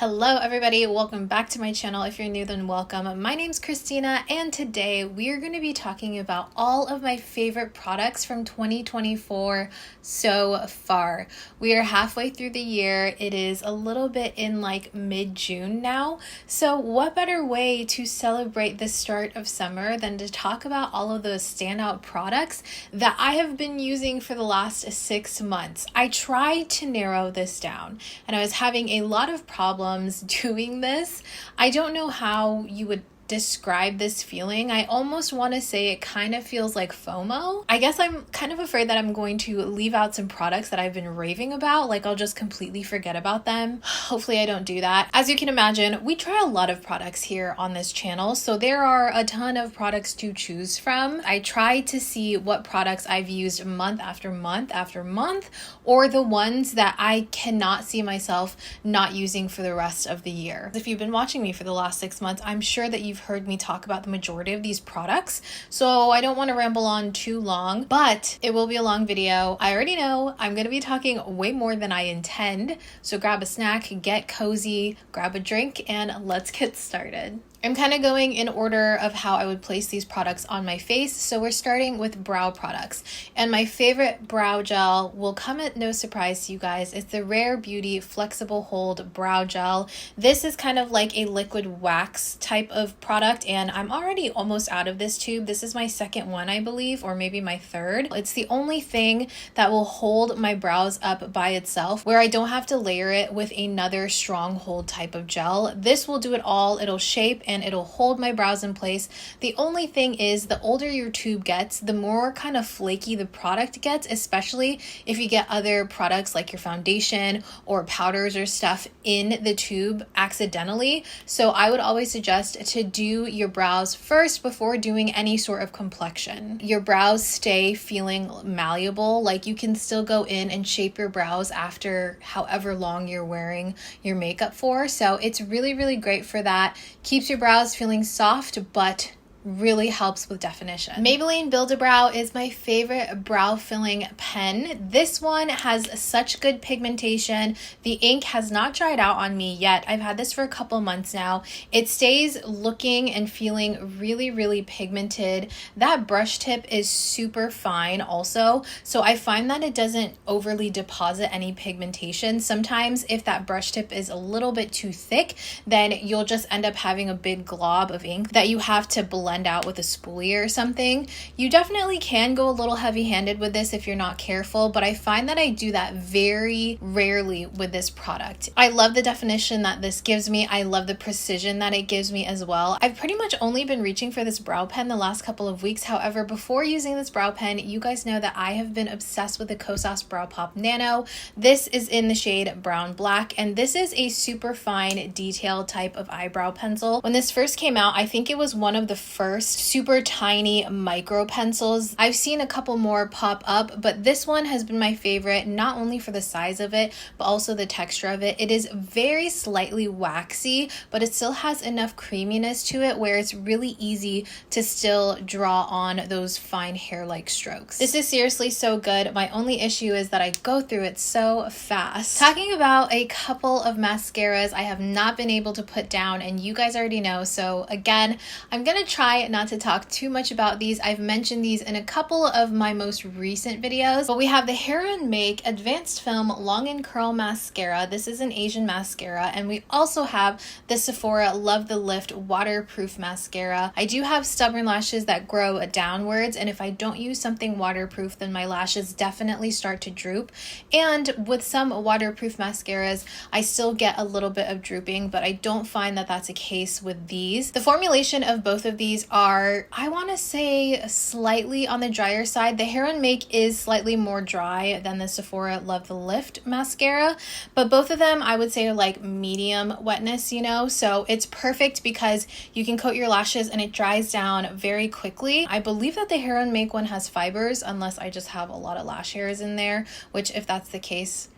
Hello everybody, welcome back to my channel. If you're new, then welcome. My name's Christina and today we are going to be talking about all of my favorite products from 2024 so far. We are halfway through the year. It is a little bit in like mid-June now. So what better way to celebrate the start of summer than to talk about all of those standout products that I have been using for the last 6 months. I tried to narrow this down and I was having a lot of problems doing this. I don't know how you would describe this feeling. I almost want to say it kind of feels like FOMO. I guess I'm kind of afraid that I'm going to leave out some products that I've been raving about, like I'll just completely forget about them. Hopefully I don't do that. As you can imagine, we try a lot of products here on this channel, so there are a ton of products to choose from. I try to see what products I've used month after month after month, or the ones that I cannot see myself not using for the rest of the year. If you've been watching me for the last 6 months, I'm sure that you've heard me talk about the majority of these products, so I don't want to ramble on too long, but it will be a long video. I already know I'm going to be talking way more than I intend, so grab a snack, get cozy, grab a drink, and let's get started. I'm kind of going in order of how I would place these products on my face. So we're starting with brow products. And my favorite brow gel will come at no surprise to you guys. It's the Rare Beauty Flexible Hold Brow Gel. This is kind of like a liquid wax type of product, and I'm already almost out of this tube. This is my second one, I believe, or maybe my third. It's the only thing that will hold my brows up by itself, where I don't have to layer it with another strong hold type of gel. This will do it all. It'll shape and it'll hold my brows in place. The only thing is, the older your tube gets, the more kind of flaky the product gets, especially if you get other products like your foundation or powders or stuff in the tube accidentally. So I would always suggest to do your brows first before doing any sort of complexion. Your brows stay feeling malleable, like you can still go in and shape your brows after however long you're wearing your makeup for. So it's really, really great for that. Keeps your brows feeling soft, but really helps with definition. Maybelline Build-A-Brow is my favorite brow filling pen. This one has such good pigmentation. The ink has not dried out on me yet. I've had this for a couple months now. It stays looking and feeling really, really pigmented. That brush tip is super fine also, so I find that it doesn't overly deposit any pigmentation. Sometimes if that brush tip is a little bit too thick, then you'll just end up having a big glob of ink that you have to blend out with a spoolie or something. You definitely can go a little heavy-handed with this if you're not careful, but I find that I do that very rarely with this product. I love the definition that this gives me. I love the precision that it gives me as well. I've pretty much only been reaching for this brow pen the last couple of weeks. However, before using this brow pen, you guys know that I have been obsessed with the Kosas Brow Pop Nano. This is in the shade Brown Black, and this is a super fine detail type of eyebrow pencil. When this first came out, I think it was one of the first super tiny micro pencils. I've seen a couple more pop up, but this one has been my favorite, not only for the size of it, but also the texture of it. It is very slightly waxy, but it still has enough creaminess to it where it's really easy to still draw on those fine hair-like strokes. This is seriously so good. My only issue is that I go through it so fast. Talking about a couple of mascaras I have not been able to put down, and you guys already know, so again, I'm gonna try not to talk too much about these. I've mentioned these in a couple of my most recent videos, but we have the Heroine Make Advanced Film Long and Curl Mascara. This is an Asian mascara, and we also have the Sephora Love the Lift Waterproof Mascara. I do have stubborn lashes that grow downwards, and if I don't use something waterproof, then my lashes definitely start to droop. And with some waterproof mascaras, I still get a little bit of drooping, but I don't find that that's a case with these. The formulation of both of these are, I want to say, slightly on the drier side. The Heroine Make is slightly more dry than the Sephora Love the Lift mascara, but both of them I would say are like medium wetness, you know, so it's perfect because you can coat your lashes and it dries down very quickly. I believe that the Heroine Make one has fibers, unless I just have a lot of lash hairs in there, which if that's the case,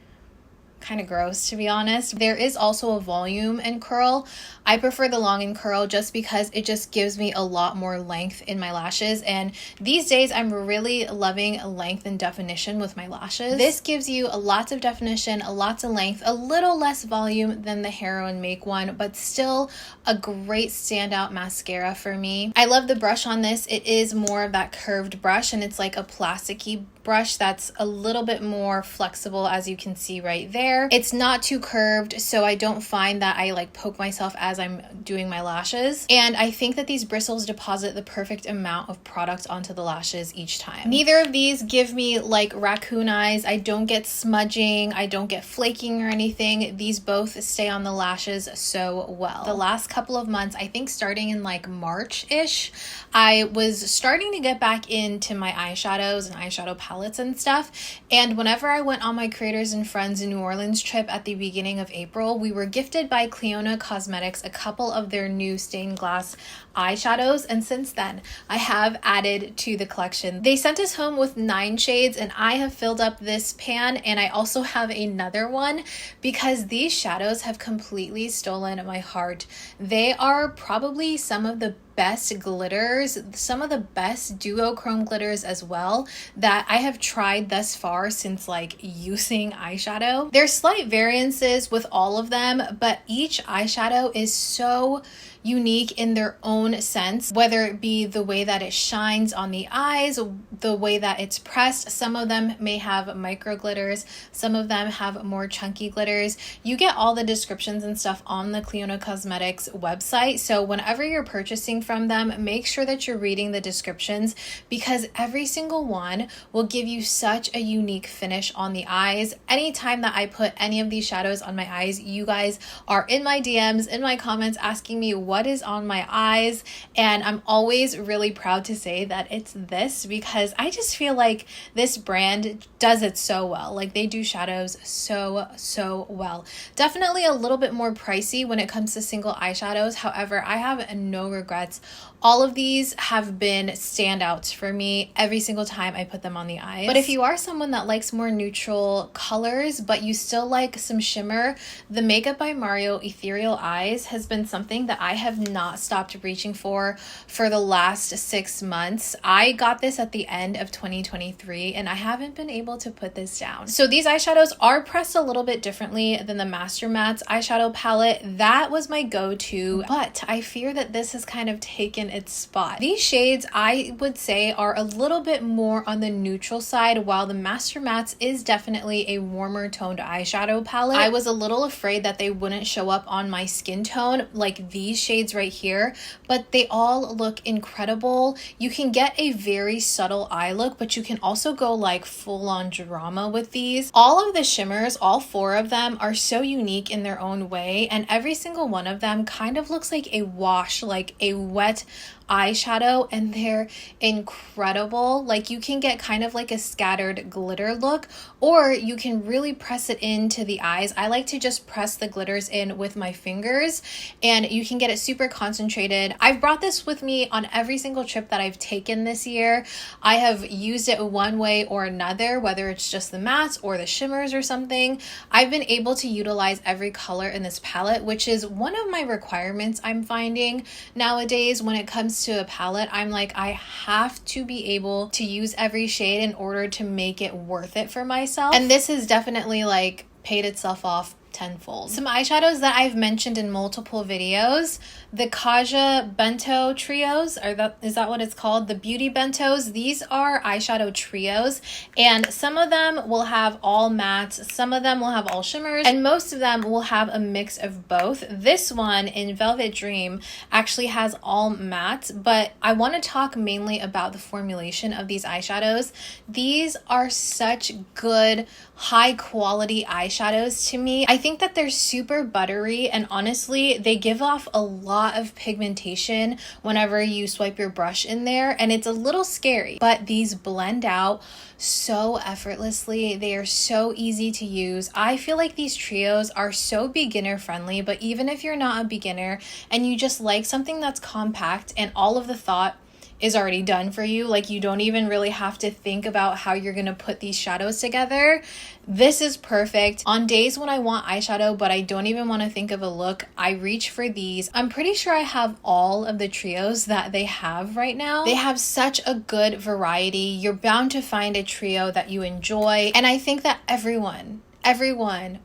kind of gross, to be honest. There is also a volume and curl. I prefer the long and curl just because it just gives me a lot more length in my lashes, and these days I'm really loving length and definition with my lashes. This gives you lots of definition, lots of length, a little less volume than the Heroine Make one, but still a great standout mascara for me. I love the brush on this. It is more of that curved brush, and it's like a plasticky brush that's a little bit more flexible, as you can see right there. It's not too curved, so I don't find that I like poke myself as I'm doing my lashes. And I think that these bristles deposit the perfect amount of product onto the lashes each time. Neither of these give me like raccoon eyes. I don't get smudging, I don't get flaking or anything. These both stay on the lashes so well. The last couple of months, I think starting in like March-ish, I was starting to get back into my eyeshadows and eyeshadow palettes and stuff. And whenever I went on my Creators and Friends New Orleans trip at the beginning of April, we were gifted by Clionadh Cosmetics a couple of their new stained glass eyeshadows, and since then I have added to the collection. They sent us home with 9 shades, and I have filled up this pan, and I also have another one because these shadows have completely stolen my heart. They are probably some of the best glitters, some of the best duochrome glitters as well that I have tried thus far since like using eyeshadow. There's slight variances with all of them, but each eyeshadow is so unique in their own sense, whether it be the way that it shines on the eyes, the way that it's pressed. Some of them may have micro glitters, some of them have more chunky glitters. You get all the descriptions and stuff on the Clionadh Cosmetics website, so whenever you're purchasing from them, make sure that you're reading the descriptions, because every single one will give you such a unique finish on the eyes. Anytime that I put any of these shadows on my eyes, you guys are in my DMs, in my comments, asking me what is on my eyes, and I'm always really proud to say that it's this, because I just feel like this brand does it so well. Like, they do shadows so well. Definitely a little bit more pricey when it comes to single eyeshadows. However, I have no regrets. All of these have been standouts for me every single time I put them on the eyes. But if you are someone that likes more neutral colors, but you still like some shimmer, the Makeup by Mario Ethereal Eyes has been something that I have not stopped reaching for the last 6 months. I got this at the end of 2023, and I haven't been able to put this down. So these eyeshadows are pressed a little bit differently than the Master Mattes eyeshadow palette. That was my go-to, but I fear that this has kind of taken its spot. These shades, I would say, are a little bit more on the neutral side, while the Master Mattes is definitely a warmer toned eyeshadow palette. I was a little afraid that they wouldn't show up on my skin tone like these shades right here, but they all look incredible. You can get a very subtle eye look, but you can also go like full on drama with these. All of the shimmers, all 4 of them, are so unique in their own way, and every single one of them kind of looks like a wash, like a wet eyeshadow, and they're incredible. Like, you can get kind of like a scattered glitter look, or you can really press it into the eyes. I like to just press the glitters in with my fingers, and you can get it super concentrated. I've brought this with me on every single trip that I've taken this year. I have used it one way or another, whether it's just the mattes or the shimmers or something. I've been able to utilize every color in this palette, which is one of my requirements I'm finding nowadays when it comes to a palette. I'm like, I have to be able to use every shade in order to make it worth it for myself. And this has definitely like paid itself off tenfold. Some eyeshadows that I've mentioned in multiple videos, the Kaja Bento trios, is that what it's called? The Beauty Bentos. These are eyeshadow trios, and some of them will have all mattes, some of them will have all shimmers, and most of them will have a mix of both. This one in Velvet Dream actually has all mattes, but I want to talk mainly about the formulation of these eyeshadows. These are such good, high quality eyeshadows to me. I think that they're super buttery, and honestly, they give off a lot of pigmentation whenever you swipe your brush in there, and it's a little scary, but these blend out so effortlessly. They are so easy to use. I feel like these trios are so beginner friendly, but even if you're not a beginner and you just like something that's compact and all of the thought is already done for you. Like, you don't even really have to think about how you're gonna put these shadows together. This is perfect. On days when I want eyeshadow but I don't even want to think of a look, I reach for these. I'm pretty sure I have all of the trios that they have right now. They have such a good variety. You're bound to find a trio that you enjoy, and I think that everyone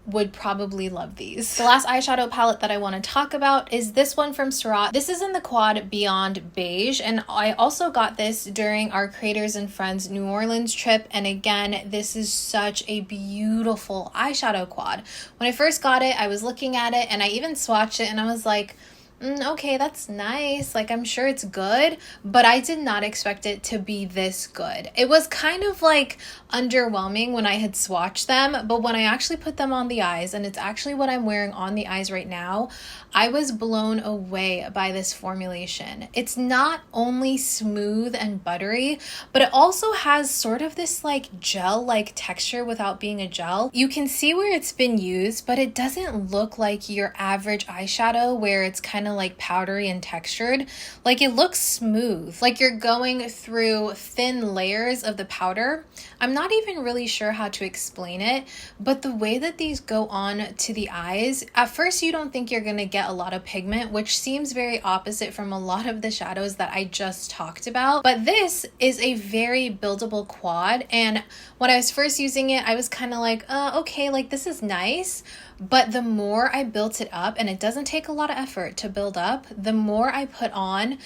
would probably love these. The last eyeshadow palette that I want to talk about is this one from Surratt. This is in the quad Beyond Beige, and I also got this during our Creators and Friends New Orleans trip, and again, this is such a beautiful eyeshadow quad. When I first got it, I was looking at it and I even swatched it and I was like, okay, that's nice. Like, I'm sure it's good, but I did not expect it to be this good. It was kind of like underwhelming when I had swatched them, but when I actually put them on the eyes, and it's actually what I'm wearing on the eyes right now, I was blown away by this formulation. It's not only smooth and buttery, but it also has sort of this like gel-like texture without being a gel. You can see where it's been used, but it doesn't look like your average eyeshadow where it's kind of like powdery and textured. Like, it looks smooth, like you're going through thin layers of the powder. I'm not even really sure how to explain it, but the way that these go on to the eyes, at first you don't think you're gonna get a lot of pigment, which seems very opposite from a lot of the shadows that I just talked about. But this is a very buildable quad, and when I was first using it, I was kind of like, okay, like this is nice. But the more I built it up, and it doesn't take a lot of effort to build up, the more I put on,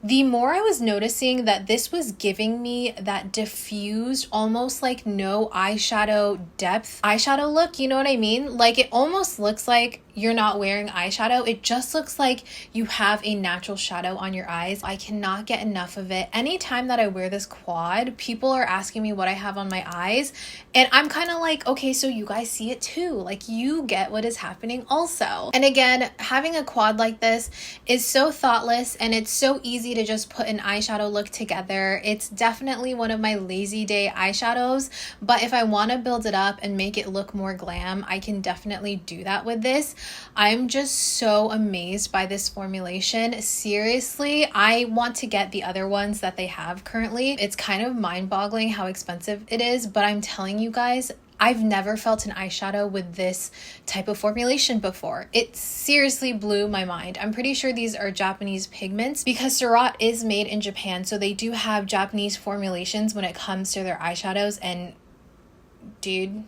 the more I was noticing that this was giving me that diffused, almost like no eyeshadow depth eyeshadow look. You know what I mean? Like, it almost looks like you're not wearing eyeshadow. It just looks like you have a natural shadow on your eyes. I cannot get enough of it. Anytime that I wear this quad, people are asking me what I have on my eyes, and I'm kind of like, okay, so you guys see it too. Like, you get what is happening also. And again, having a quad like this is so thoughtless, and it's so easy to just put an eyeshadow look together. It's definitely one of my lazy day eyeshadows, but if I want to build it up and make it look more glam, I can definitely do that with this. I'm just so amazed by this formulation. Seriously, I want to get the other ones that they have currently. It's kind of mind-boggling how expensive it is, but I'm telling you guys, I've never felt an eyeshadow with this type of formulation before. It seriously blew my mind. I'm pretty sure these are Japanese pigments because Surratt is made in Japan, so they do have Japanese formulations when it comes to their eyeshadows, and dude,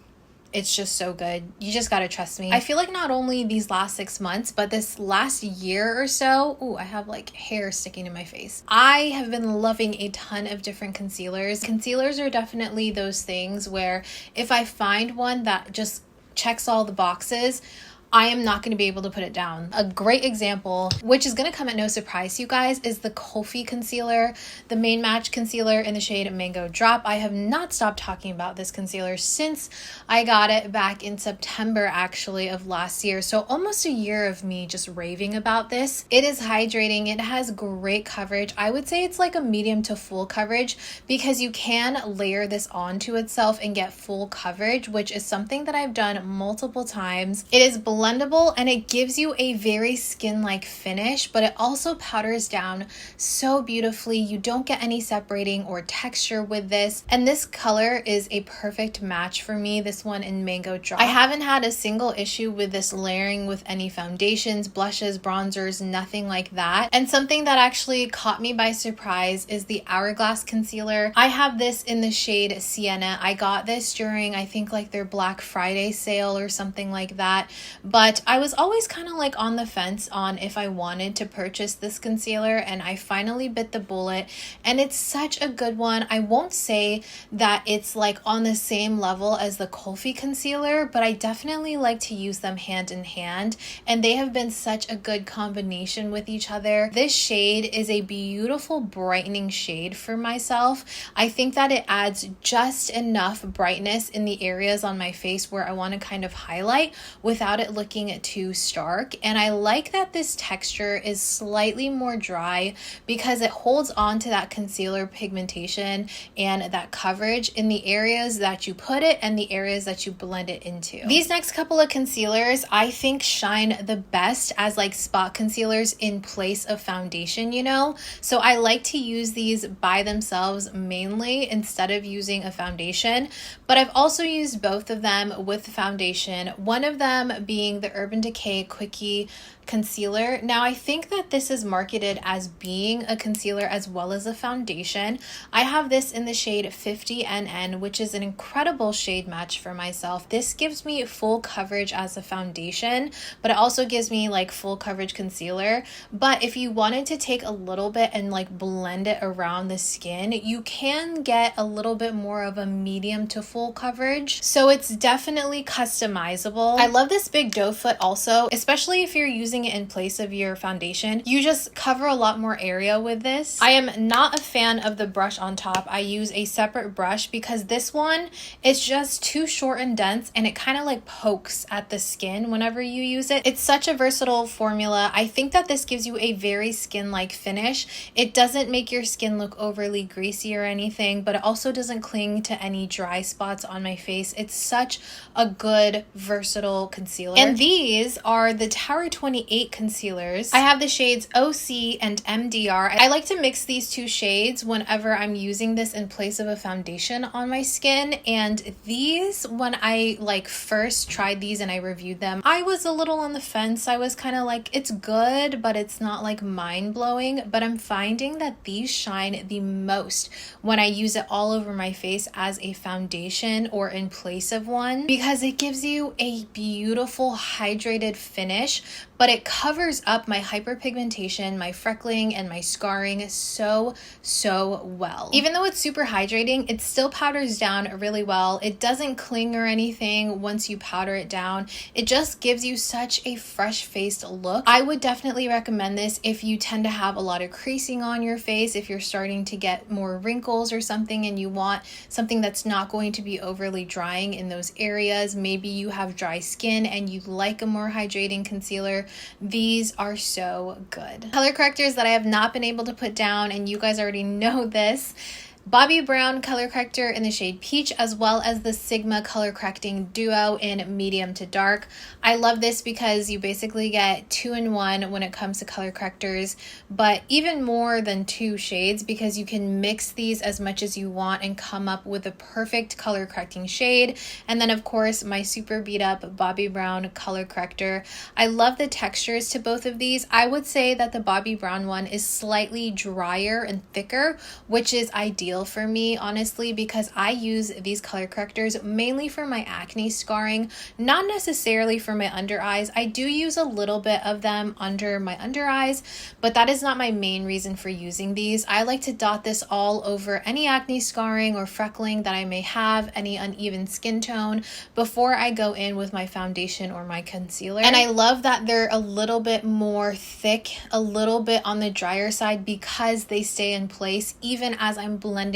it's just so good. You just gotta trust me. I feel like not only these last 6 months, but this last year or so, ooh, I have like hair sticking to my face. I have been loving a ton of different concealers. Concealers are definitely those things where if I find one that just checks all the boxes, I am not going to be able to put it down. A great example, which is going to come at no surprise to you guys, is the Kulfi concealer, the Main Match concealer in the shade Mango Drop. I have not stopped talking about this concealer since I got it back in September actually of last year. So almost a year of me just raving about this. It is hydrating. It has great coverage. I would say it's like a medium to full coverage because you can layer this onto itself and get full coverage, which is something that I've done multiple times. It is blendable and it gives you a very skin-like finish, but it also powders down so beautifully. You don't get any separating or texture with this, and this color is a perfect match for me, this one in Mango Drop. I haven't had a single issue with this layering with any foundations, blushes, bronzers, nothing like that. And something that actually caught me by surprise is the Hourglass concealer. I have this in the shade Sienna. I got this during, I think, like their Black Friday sale or something like that. But I was always kind of like on the fence on if I wanted to purchase this concealer, and I finally bit the bullet, and it's such a good one. I won't say that it's like on the same level as the Kulfi concealer, but I definitely like to use them hand in hand, and they have been such a good combination with each other. This shade is a beautiful brightening shade for myself. I think that it adds just enough brightness in the areas on my face where I want to kind of highlight without it looking too stark. And I like that this texture is slightly more dry because it holds on to that concealer pigmentation and that coverage in the areas that you put it and the areas that you blend it into. These next couple of concealers I think shine the best as like spot concealers in place of foundation, you know? So I like to use these by themselves mainly instead of using a foundation, but I've also used both of them with the foundation, one of them being the Urban Decay Quickie concealer. Now I think that this is marketed as being a concealer as well as a foundation. I have this in the shade 50NN, which is an incredible shade match for myself. This gives me full coverage as a foundation, but it also gives me like full coverage concealer. But if you wanted to take a little bit and like blend it around the skin, you can get a little bit more of a medium to full coverage. So it's definitely customizable. I love this big doe foot also, especially if you're using it in place of your foundation. You just cover a lot more area with this. I am not a fan of the brush on top. I use a separate brush because this one is just too short and dense and it kind of like pokes at the skin whenever you use it. It's such a versatile formula. I think that this gives you a very skin-like finish. It doesn't make your skin look overly greasy or anything, but it also doesn't cling to any dry spots on my face. It's such a good versatile concealer. And these are the Tower 28 concealers. I have the shades OC and MDR. I like to mix these two shades whenever I'm using this in place of a foundation on my skin. And these, when I like first tried these and I reviewed them, I was a little on the fence. I was kind of like, it's good, but it's not like mind-blowing. But I'm finding that these shine the most when I use it all over my face as a foundation or in place of one, because it gives you a beautiful hydrated finish, but it covers up my hyperpigmentation, my freckling, and my scarring so well. Even though it's super hydrating, it still powders down really well. It doesn't cling or anything once you powder it down. It just gives you such a fresh-faced look. I would definitely recommend this if you tend to have a lot of creasing on your face, if you're starting to get more wrinkles or something and you want something that's not going to be overly drying in those areas. Maybe you have dry skin and you like a more hydrating concealer. These are so good. Color correctors that I have not been able to put down, and you guys already know this. Bobbi Brown color corrector in the shade Peach, as well as the Sigma color correcting duo in medium to dark. I love this because you basically get 2-in-1 when it comes to color correctors, but even more than 2 shades because you can mix these as much as you want and come up with a perfect color correcting shade. And then of course my super beat up Bobbi Brown color corrector. I love the textures to both of these. I would say that the Bobbi Brown one is slightly drier and thicker, which is ideal for me, honestly, because I use these color correctors mainly for my acne scarring, not necessarily for my under eyes. I do use a little bit of them under my under eyes, but that is not my main reason for using these. I like to dot this all over any acne scarring or freckling that I may have, any uneven skin tone, before I go in with my foundation or my concealer. And I love that they're a little bit more thick, a little bit on the drier side, because they stay in place even as I'm blending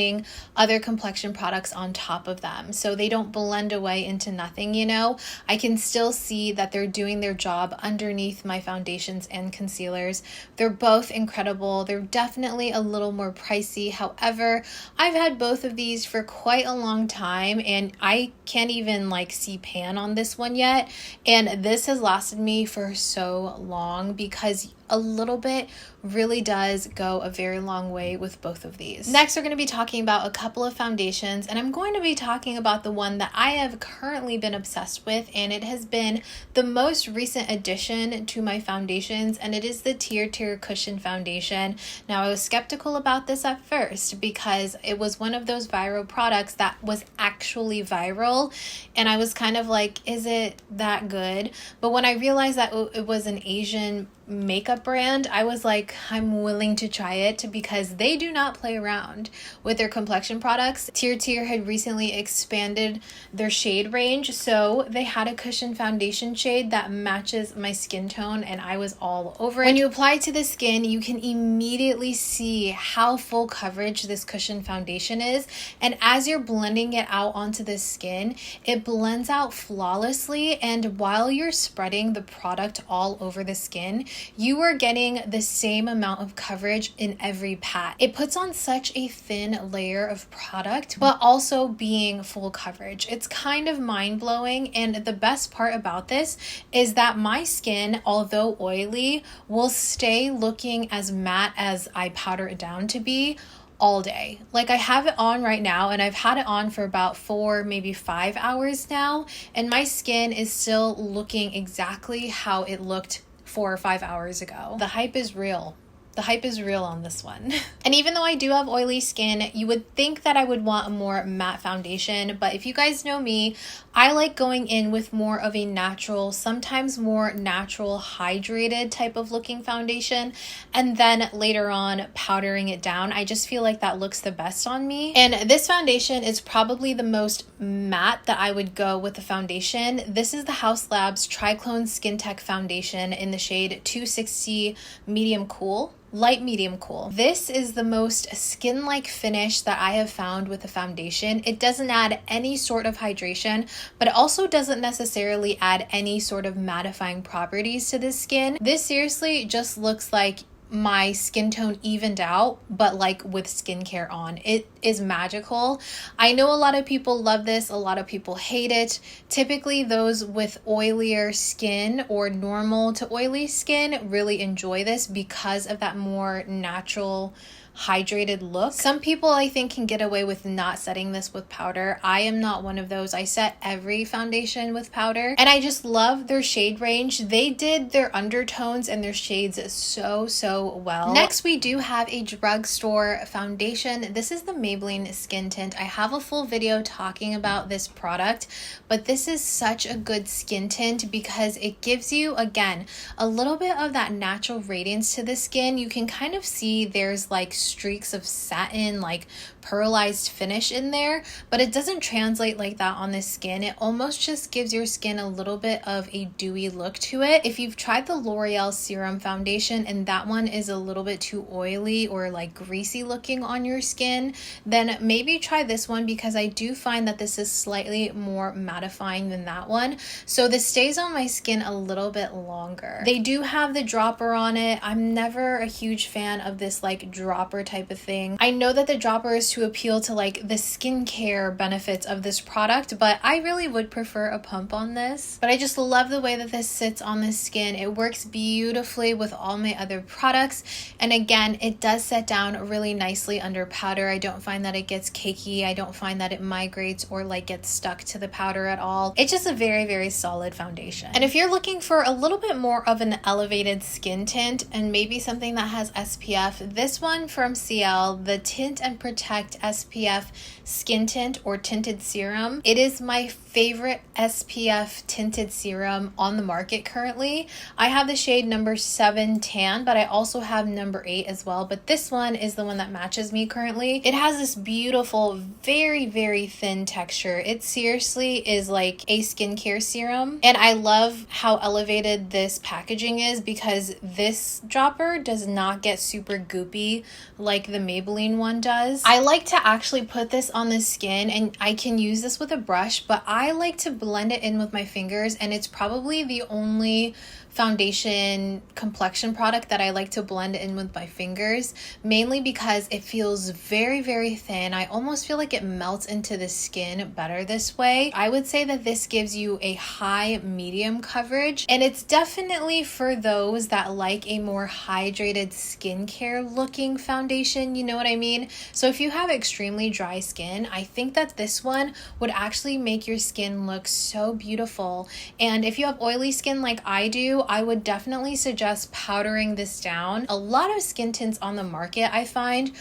other complexion products on top of them. So they don't blend away into nothing, you know? I can still see that they're doing their job underneath my foundations and concealers. They're both incredible. They're definitely a little more pricey. However, I've had both of these for quite a long time and I can't even like see pan on this one yet. And this has lasted me for so long because a little bit really does go a very long way with both of these. Next, we're going to be talking about a couple of foundations, and I'm going to be talking about the one that I have currently been obsessed with, and it has been the most recent addition to my foundations, and it is the TIRTIR Cushion foundation. Now, I was skeptical about this at first because it was one of those viral products that was actually viral, and I was kind of like, is it that good? But when I realized that it was an Asian makeup brand, I was like, I'm willing to try it because they do not play around with their complexion products. TIRTIR had recently expanded their shade range, so they had a cushion foundation shade that matches my skin tone, and I was all over it. When you apply it to the skin, you can immediately see how full coverage this cushion foundation is, and as you're blending it out onto the skin, it blends out flawlessly, and while you're spreading the product all over the skin, you are getting the same amount of coverage in every pat. It puts on such a thin layer of product, but also being full coverage. It's kind of mind-blowing, and the best part about this is that my skin, although oily, will stay looking as matte as I powder it down to be all day. Like, I have it on right now, and I've had it on for about 4, maybe 5 hours now, and my skin is still looking exactly how it looked 4 or 5 hours ago. The hype is real. The hype is real on this one. And even though I do have oily skin, you would think that I would want a more matte foundation, but if you guys know me, I like going in with more of a natural, sometimes more natural hydrated type of looking foundation, and then later on powdering it down. I just feel like that looks the best on me. And this foundation is probably the most matte that I would go with the foundation. This is the Haus Labs Triclone Skin Tech Foundation in the shade 260 Medium Cool. Light medium cool. This is the most skin-like finish that I have found with a foundation. It doesn't add any sort of hydration, but it also doesn't necessarily add any sort of mattifying properties to the skin. This seriously just looks like my skin tone evened out, but like with skincare on. It is magical. I know a lot of people love this, a lot of people hate it. Typically those with oilier skin or normal to oily skin really enjoy this because of that more natural hydrated look. Some people I think can get away with not setting this with powder. I am not one of those. I set every foundation with powder, and I just love their shade range. They did their undertones and their shades so well. Next, we do have a drugstore foundation. This is the Maybelline Skin Tint. I have a full video talking about this product, but this is such a good skin tint because it gives you, again, a little bit of that natural radiance to the skin. You can kind of see there's like streaks of satin, like pearlized finish in there, but it doesn't translate like that on the skin. It almost just gives your skin a little bit of a dewy look to it. If you've tried the L'Oreal Serum Foundation and that one is a little bit too oily or like greasy looking on your skin, then maybe try this one because I do find that this is slightly more mattifying than that one. So this stays on my skin a little bit longer. They do have the dropper on it. I'm never a huge fan of this like dropper type of thing. I know that the dropper is to appeal to like the skincare benefits of this product, but I really would prefer a pump on this. But I just love the way that this sits on the skin. It works beautifully with all my other products, and again, it does set down really nicely under powder. I don't find that it gets cakey. I don't find that it migrates or like gets stuck to the powder at all. It's just a very solid foundation. And if you're looking for a little bit more of an elevated skin tint and maybe something that has SPF, this one from Ciele, the Tint and Protect SPF Skin Tint or Tinted Serum. It is my favorite SPF tinted serum on the market currently. I have the shade number 7 Tan, but I also have number 8 as well, but this one is the one that matches me currently. It has this beautiful, very thin texture. It seriously is like a skincare serum, and I love how elevated this packaging is because this dropper does not get super goopy like the Maybelline one does. I like to actually put this on the skin, and I can use this with a brush, but I like to blend it in with my fingers, and it's probably the only foundation complexion product that I like to blend in with my fingers, mainly because it feels very thin. I almost feel like it melts into the skin better this way. I would say that this gives you a high medium coverage, and it's definitely for those that like a more hydrated skincare looking foundation, you know what I mean? So if you have extremely dry skin, I think that this one would actually make your skin look so beautiful. And if you have oily skin like I do, I would definitely suggest powdering this down. A lot of skin tints on the market, I find,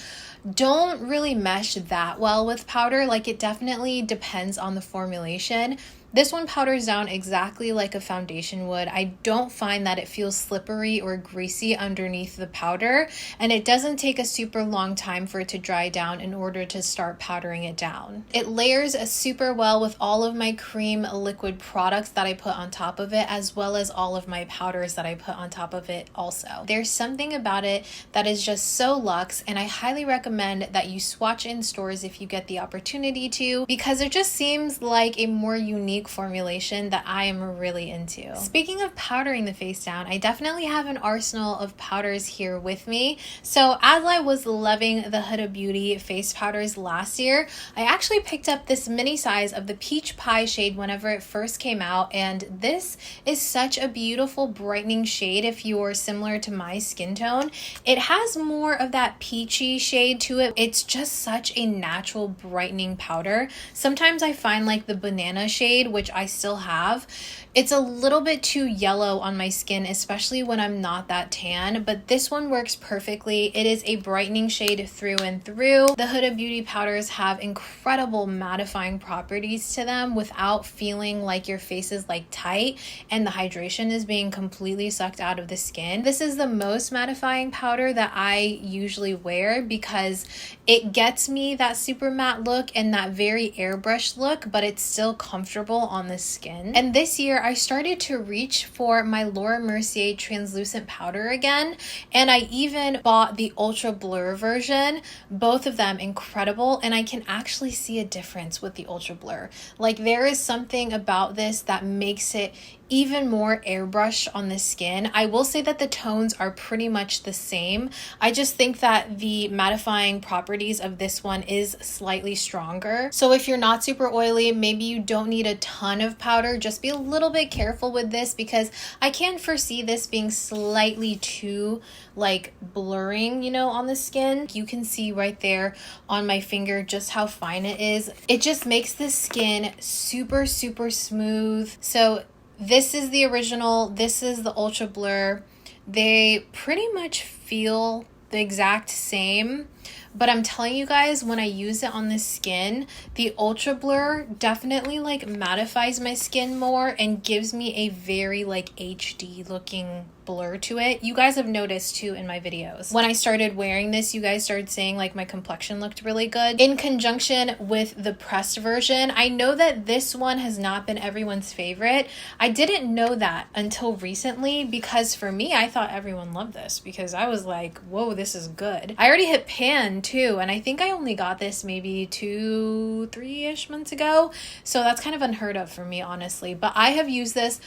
don't really mesh that well with powder. Like, it definitely depends on the formulation. This one powders down exactly like a foundation would. I don't find that it feels slippery or greasy underneath the powder, and it doesn't take a super long time for it to dry down in order to start powdering it down. It layers super well with all of my cream liquid products that I put on top of it, as well as all of my powders that I put on top of it also. There's something about it that is just so luxe, and I highly recommend that you swatch in stores if you get the opportunity to, because it just seems like a more unique formulation that I am really into. Speaking of powdering the face down, I definitely have an arsenal of powders here with me. So as I was loving the Huda Beauty face powders last year, I actually picked up this mini size of the Peach Pie shade whenever it first came out, and this is such a beautiful brightening shade if you're similar to my skin tone. It has more of that peachy shade to it. It's just such a natural brightening powder. Sometimes I find like the banana shade, which I still have, it's a little bit too yellow on my skin, especially when I'm not that tan, but this one works perfectly. It is a brightening shade through and through. The Huda Beauty powders have incredible mattifying properties to them without feeling like your face is like tight and the hydration is being completely sucked out of the skin. This is the most mattifying powder that I usually wear because it gets me that super matte look and that very airbrush look, but it's still comfortable on the skin. And this year I started to reach for my Laura Mercier translucent powder again, and I even bought the Ultra Blur version. Both of them incredible, and I can actually see a difference with the Ultra Blur. Like, there is something about this that makes it even more airbrush on the skin. I will say that the tones are pretty much the same. I just think that the mattifying properties of this one is slightly stronger. So if you're not super oily, maybe you don't need a ton of powder. Just be a little bit careful with this, because I can foresee this being slightly too like blurring, you know, on the skin. You can see right there on my finger just how fine it is. It just makes the skin super, super smooth. So this is the original, this is the Ultra Blur. They pretty much feel the exact same, but I'm telling you guys, when I use it on the skin, the Ultra Blur definitely like mattifies my skin more and gives me a very like HD looking blur to it. You guys have noticed too in my videos. When I started wearing this, you guys started saying like my complexion looked really good. In conjunction with the pressed version, I know that this one has not been everyone's favorite. I didn't know that until recently, because for me, I thought everyone loved this because I was like, whoa, this is good. I already hit pan too, and I think I only got this maybe 2-3-ish months ago. So that's kind of unheard of for me, honestly. But I have used this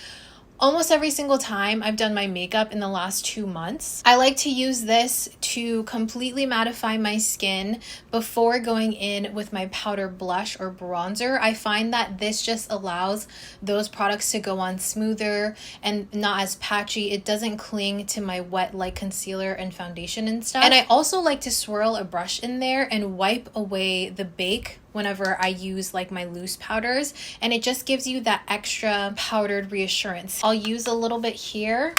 almost every single time I've done my makeup in the last 2 months. I like to use this to completely mattify my skin before going in with my powder blush or bronzer. I find that this just allows those products to go on smoother and not as patchy. It doesn't cling to my wet like concealer and foundation and stuff. And I also like to swirl a brush in there and wipe away the bake whenever I use like my loose powders, and it just gives you that extra powdered reassurance. I'll use a little bit here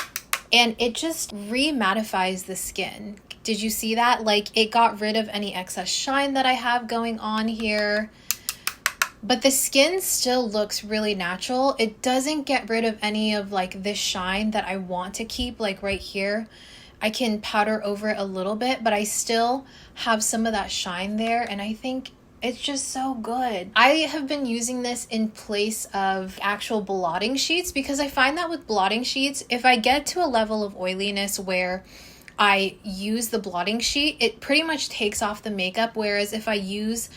and it just re-mattifies the skin. Did you see that? Like, it got rid of any excess shine that I have going on here, but the skin still looks really natural. It doesn't get rid of any of like this shine that I want to keep. Like right here, I can powder over it a little bit, but I still have some of that shine there, and I think it's just so good. I have been using this in place of actual blotting sheets, because I find that with blotting sheets, if I get to a level of oiliness where I use the blotting sheet, it pretty much takes off the makeup. Whereas if I use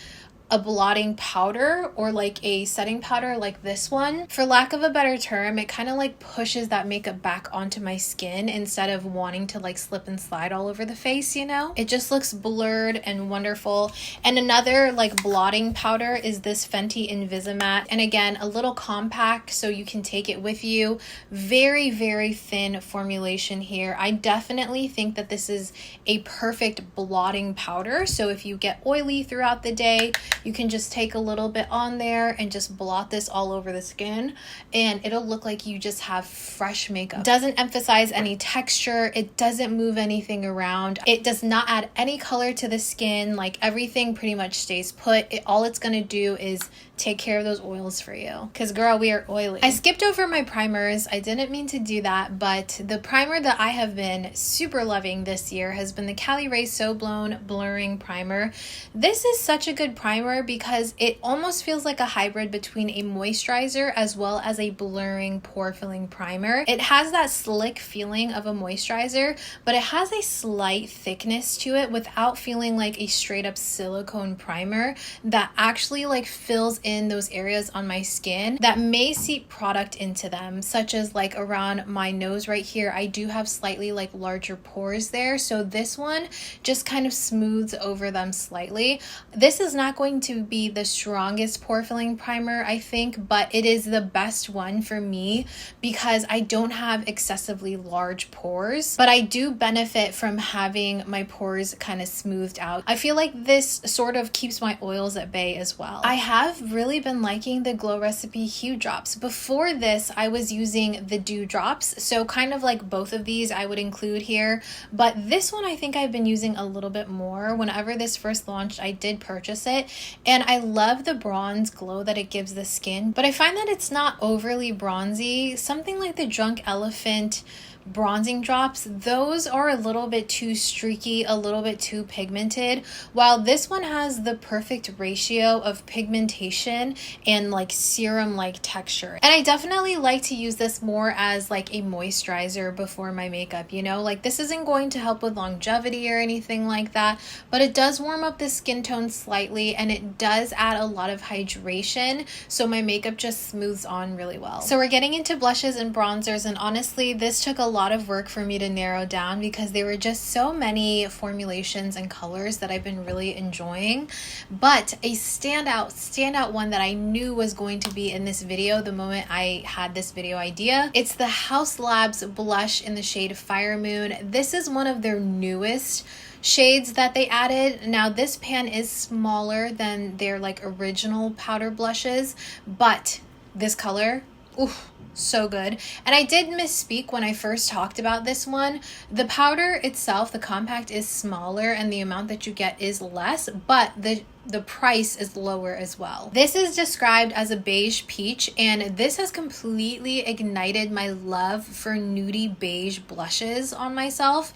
a blotting powder or like a setting powder like this one, for lack of a better term, it kind of like pushes that makeup back onto my skin instead of wanting to like slip and slide all over the face, you know? It just looks blurred and wonderful. And another like blotting powder is this Fenty Invisimatte. And again, a little compact so you can take it with you. Very, very thin formulation here. I definitely think that this is a perfect blotting powder. So if you get oily throughout the day, You can just take a little bit on there and just blot this all over the skin, and it'll look like you just have fresh makeup. It doesn't emphasize any texture. It doesn't move anything around. It does not add any color to the skin. Like, everything pretty much stays put. All it's gonna do is take care of those oils for you, because girl, we are oily. I skipped over my primers. I didn't mean to do that, but the primer that I have been super loving this year has been the Caliray So Blown Blurring Primer. This is such a good primer because it almost feels like a hybrid between a moisturizer as well as a blurring pore filling primer. It has that slick feeling of a moisturizer, but it has a slight thickness to it without feeling like a straight up silicone primer that actually like fills in those areas on my skin that may seep product into them, such as like around my nose right here. I do have slightly like larger pores there, so this one just kind of smooths over them slightly. This is not going to be the strongest pore filling primer, I think, but it is the best one for me because I don't have excessively large pores, but I do benefit from having my pores kind of smoothed out. I feel like this sort of keeps my oils at bay as well. I have really been liking the Glow Recipe Hue Drops. Before this, I was using the Dew Drops, so kind of like both of these I would include here, but this one I think I've been using a little bit more. Whenever this first launched, I did purchase it, and I love the bronze glow that it gives the skin, but I find that it's not overly bronzy. Something like the Drunk Elephant bronzing drops, those are a little bit too streaky, a little bit too pigmented, while this one has the perfect ratio of pigmentation and like serum like texture. And I definitely like to use this more as like a moisturizer before my makeup, you know, like this isn't going to help with longevity or anything like that, but it does warm up the skin tone slightly, and it does add a lot of hydration, so my makeup just smooths on really well. So we're getting into blushes and bronzers, and honestly this took a lot of work for me to narrow down because there were just so many formulations and colors that I've been really enjoying. But a standout one that I knew was going to be in this video the moment I had this video idea, it's the Haus Lab's blush in the shade Fire Moon. This is one of their newest shades that they added. Now this pan is smaller than their like original powder blushes, but this color, oof, so good. And I did misspeak when I first talked about this one. The powder itself, the compact, is smaller and the amount that you get is less, but the price is lower as well. This is described as a beige peach, and this has completely ignited my love for nudie beige blushes on myself.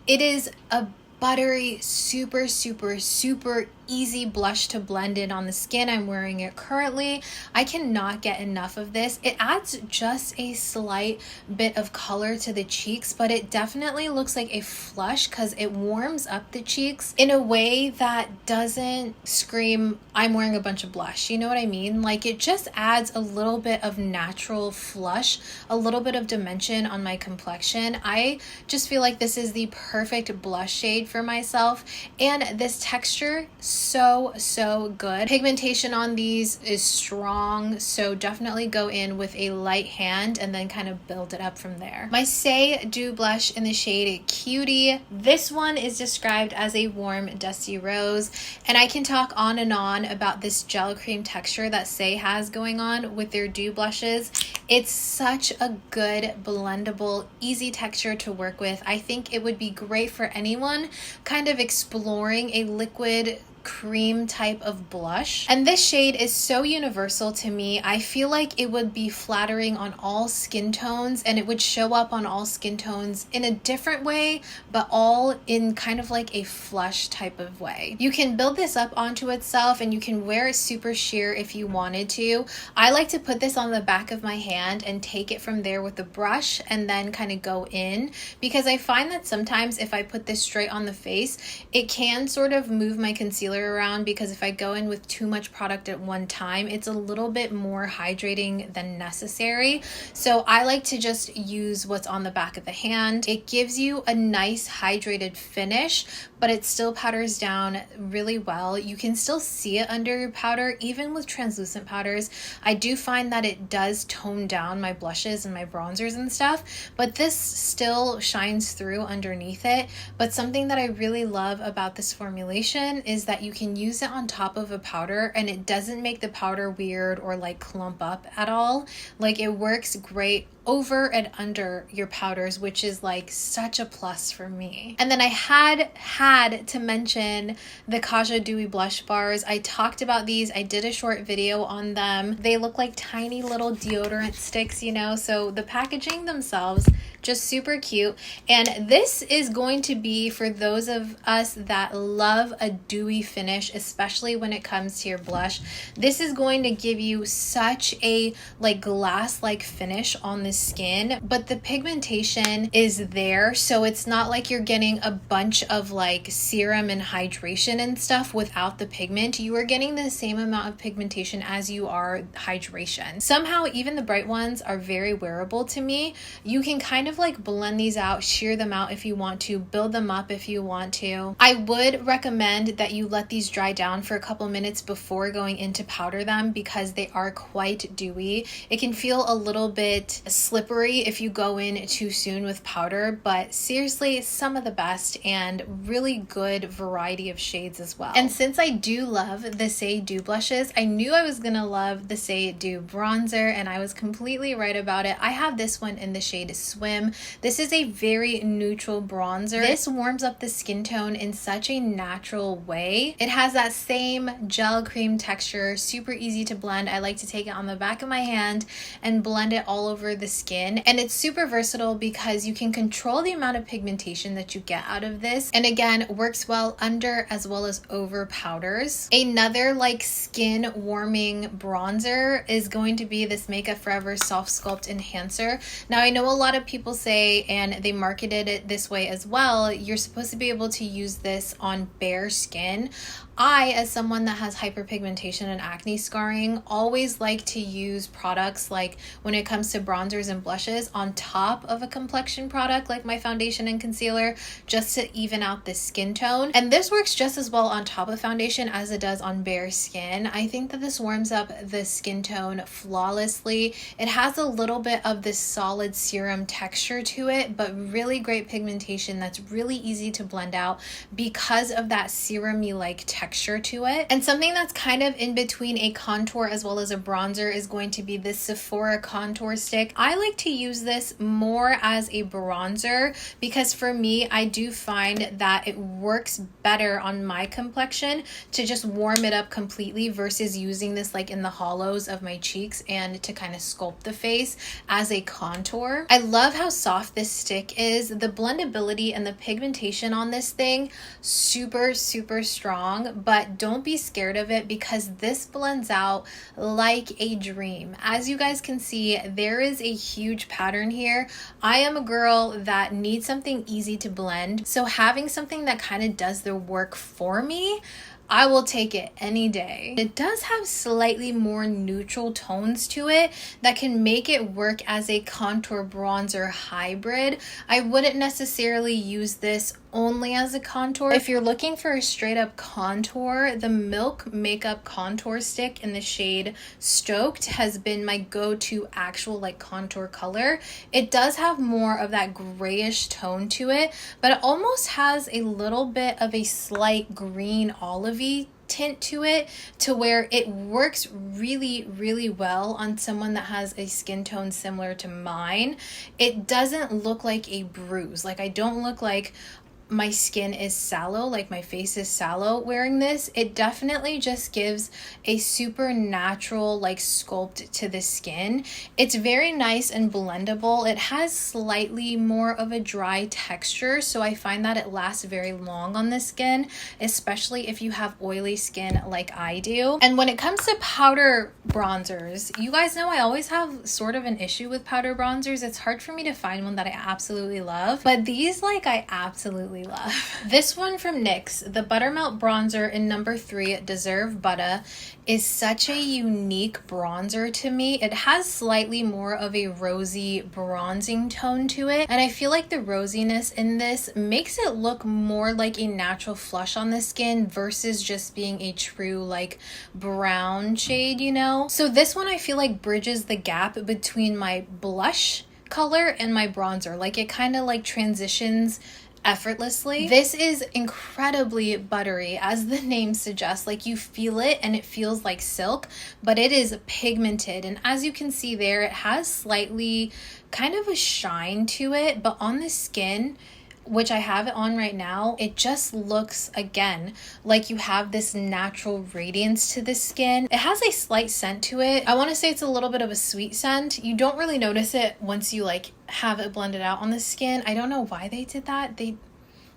It is a buttery, super easy blush to blend in on the skin. I'm wearing it currently. I cannot get enough of this. It adds just a slight bit of color to the cheeks, but it definitely looks like a flush because it warms up the cheeks in a way that doesn't scream, I'm wearing a bunch of blush. You know what I mean? Like, it just adds a little bit of natural flush, a little bit of dimension on my complexion. I just feel like this is the perfect blush shade for myself, and this texture, so good. Pigmentation on these is strong, so definitely go in with a light hand and then kind of build it up from there. My Saie Dew Blush in the shade Cutie. This one is described as a warm dusty rose, and I can talk on and on about this gel cream texture that Saie has going on with their dew blushes. It's such a good blendable, easy texture to work with. I think it would be great for anyone kind of exploring a liquid cream type of blush, and this shade is so universal to me. I feel like it would be flattering on all skin tones, and it would show up on all skin tones in a different way, but all in kind of like a flush type of way. You can build this up onto itself, and you can wear it super sheer if you wanted to. I like to put this on the back of my hand and take it from there with the brush and then kind of go in, because I find that sometimes if I put this straight on the face, it can sort of move my concealer around, because if I go in with too much product at one time, it's a little bit more hydrating than necessary. So I like to just use what's on the back of the hand. It gives you a nice hydrated finish, but it still powders down really well. You can still see it under your powder, even with translucent powders. I do find that it does tone down my blushes and my bronzers and stuff, but this still shines through underneath it. But something that I really love about this formulation is that that you can use it on top of a powder and it doesn't make the powder weird or like clump up at all. Like, it works great over and under your powders, which is like such a plus for me. And then I had to mention the Kaja Dewy Blush Bars. I talked about these. I did a short video on them. They look like tiny little deodorant sticks, you know, so the packaging themselves just super cute. And this is going to be for those of us that love a dewy finish, especially when it comes to your blush. This is going to give you such a like glass-like finish on the skin, but the pigmentation is there, so it's not like you're getting a bunch of like serum and hydration and stuff without the pigment. You are getting the same amount of pigmentation as you are hydration. Somehow even the bright ones are very wearable to me. You can kind of like blend these out, sheer them out if you want to, build them up if you want to. I would recommend that you let these dry down for a couple minutes before going in to powder them because they are quite dewy. It can feel a little bit slippery if you go in too soon with powder, but seriously, some of the best and really good variety of shades as well. And since I do love the Saie Dew blushes, I knew I was gonna love the Saie Dew Bronzer, and I was completely right about it. I have this one in the shade Swim. This is a very neutral bronzer. This warms up the skin tone in such a natural way. It has that same gel cream texture, super easy to blend. I like to take it on the back of my hand and blend it all over the skin. And it's super versatile because you can control the amount of pigmentation that you get out of this. And again, works well under as well as over powders. Another like skin warming bronzer is going to be this Makeup Forever Soft Sculpt Enhancer. Now, I know a lot of people say, and they marketed it this way as well, you're supposed to be able to use this on bare skin. I, as someone that has hyperpigmentation and acne scarring, always like to use products like when it comes to bronzers and blushes on top of a complexion product like my foundation and concealer, just to even out the skin tone. And this works just as well on top of foundation as it does on bare skin. I think that this warms up the skin tone flawlessly. It has a little bit of this solid serum texture to it, but really great pigmentation that's really easy to blend out because of that serum-y like texture to it. And something that's kind of in between a contour as well as a bronzer is going to be this Sephora contour stick. I like to use this more as a bronzer because for me, I do find that it works better on my complexion to just warm it up completely versus using this like in the hollows of my cheeks and to kind of sculpt the face as a contour. I love how soft this stick is. The blendability and the pigmentation on this thing, super, super strong, but don't be scared of it because this blends out like a dream. As you guys can see, there is a huge pattern here. I am a girl that needs something easy to blend, so having something that kind of does the work for me, I will take it any day. It does have slightly more neutral tones to it that can make it work as a contour bronzer hybrid. I wouldn't necessarily use this only as a contour. If you're looking for a straight up contour, the Milk Makeup Contour Stick in the shade Stoked has been my go-to actual like contour color. It does have more of that grayish tone to it, but it almost has a little bit of a slight green olivey tint to it, to where it works really, really well on someone that has a skin tone similar to mine. It doesn't look like a bruise. Like, I don't look like my skin is sallow, like my face is sallow wearing this. It definitely just gives a super natural like sculpt to the skin. It's very nice and blendable. It has slightly more of a dry texture, so I find that it lasts very long on the skin, especially if you have oily skin like I do. And when it comes to powder bronzers, you guys know I always have sort of an issue with powder bronzers. It's hard for me to find one that I absolutely love, but these like I absolutely love. This one from NYX, the Buttermelt Bronzer in number 3, Deserve Butter, is such a unique bronzer to me. It has slightly more of a rosy bronzing tone to it, and I feel like the rosiness in this makes it look more like a natural flush on the skin versus just being a true like brown shade, you know? So this one I feel like bridges the gap between my blush color and my bronzer. Like, it kind of like transitions effortlessly. This is incredibly buttery, as the name suggests. Like, you feel it and it feels like silk, but it is pigmented, and as you can see there, it has slightly kind of a shine to it, but on the skin, which I have it on right now, it just looks, again, like you have this natural radiance to the skin. It has a slight scent to it. I want to say it's a little bit of a sweet scent. You don't really notice it once you like have it blended out on the skin. I don't know why they did that.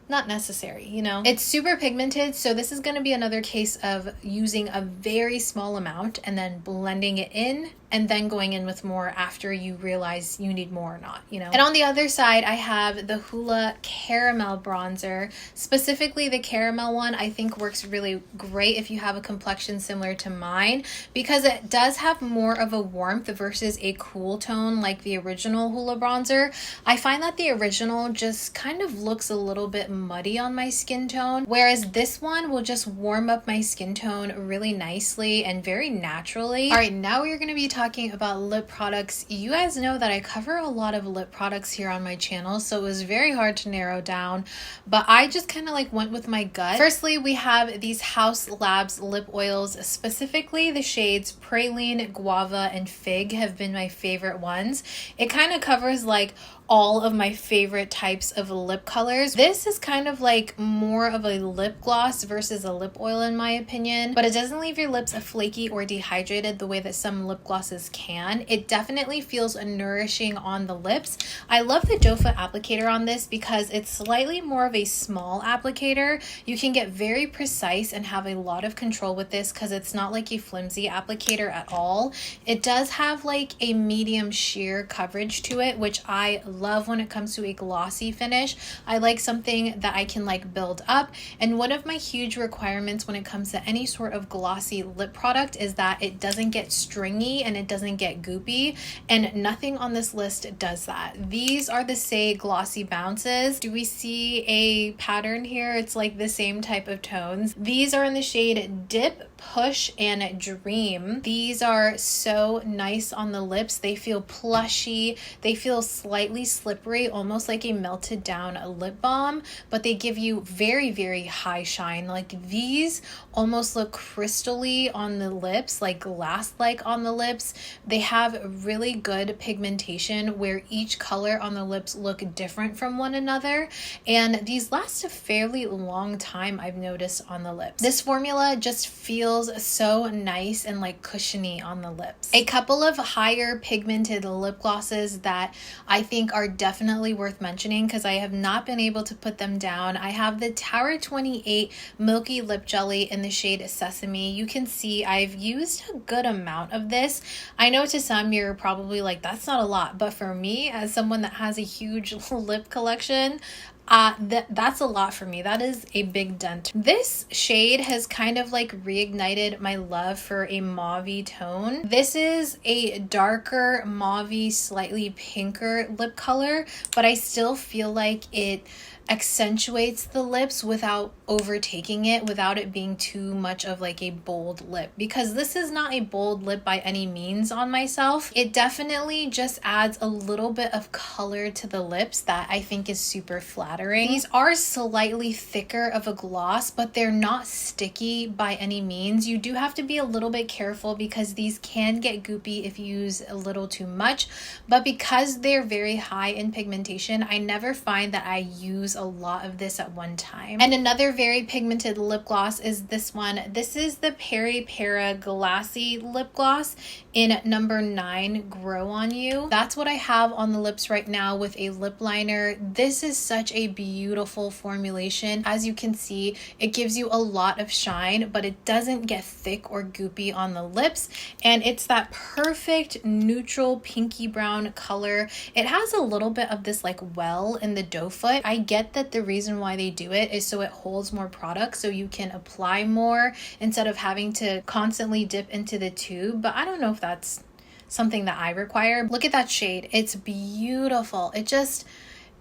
Not necessary, you know. It's super pigmented, so this is going to be another case of using a very small amount and then blending it in, and then going in with more after you realize you need more or not, you know. And on the other side, I have the Hoola Caramel bronzer. Specifically, the caramel one I think works really great if you have a complexion similar to mine, because it does have more of a warmth versus a cool tone like the original Hoola bronzer. I find that the original just kind of looks a little bit muddy on my skin tone, whereas this one will just warm up my skin tone really nicely and very naturally. All right, now we're going to be talking about lip products. You guys know that I cover a lot of lip products here on my channel, so it was very hard to narrow down, but I just kind of like went with my gut. Firstly, we have these Haus Labs lip oils, specifically the shades Praline, Guava, and Fig have been my favorite ones. It kind of covers like all of my favorite types of lip colors. This is kind of like more of a lip gloss versus a lip oil in my opinion, but it doesn't leave your lips flaky or dehydrated the way that some lip glosses can. It definitely feels nourishing on the lips. I love the doe foot applicator on this because it's slightly more of a small applicator. You can get very precise and have a lot of control with this because it's not like a flimsy applicator at all. It does have like a medium sheer coverage to it, which I love when it comes to a glossy finish. I like something that I can like build up, and one of my huge requirements when it comes to any sort of glossy lip product is that it doesn't get stringy and it doesn't get goopy, and nothing on this list does that. These are the Saie Glossybounces. Do we see a pattern here? It's like the same type of tones. These are in the shade Dip, Push, and Dream. These are so nice on the lips. They feel plushy. They feel slightly slippery, almost like a melted down lip balm, but they give you very, very high shine. Like, these almost look crystally on the lips, like glass-like on the lips. They have really good pigmentation where each color on the lips look different from one another, and these last a fairly long time, I've noticed, on the lips. This formula just feels so nice and like cushiony on the lips. A couple of higher pigmented lip glosses that I think are definitely worth mentioning because I have not been able to put them down. I have the Tower 28 Milky Lip Jelly in the shade Sesame. You can see I've used a good amount of this. I know to some you're probably like, that's not a lot, but for me, as someone that has a huge lip collection, that's a lot for me. That is a big dent. This shade has kind of like reignited my love for a mauve-y tone. This is a darker mauve-y, slightly pinker lip color, but I still feel like it accentuates the lips without overtaking it, without it being too much of like a bold lip, because this is not a bold lip by any means on myself. It definitely just adds a little bit of color to the lips that I think is super flattering. These are slightly thicker of a gloss, but they're not sticky by any means. You do have to be a little bit careful because these can get goopy if you use a little too much, but because they're very high in pigmentation, I never find that I use a lot of this at one time. And another very pigmented lip gloss is this one. This is the Peri Para Glassy Lip Gloss in number 9, Grow On You. That's what I have on the lips right now with a lip liner. This is such a beautiful formulation. As you can see, it gives you a lot of shine, but it doesn't get thick or goopy on the lips, and it's that perfect neutral pinky brown color. It has a little bit of this like well in the doe foot. I get that the reason why they do it is so it holds more product, so you can apply more instead of having to constantly dip into the tube, but I don't know if that's something that I require. Look at that shade. It's beautiful. It just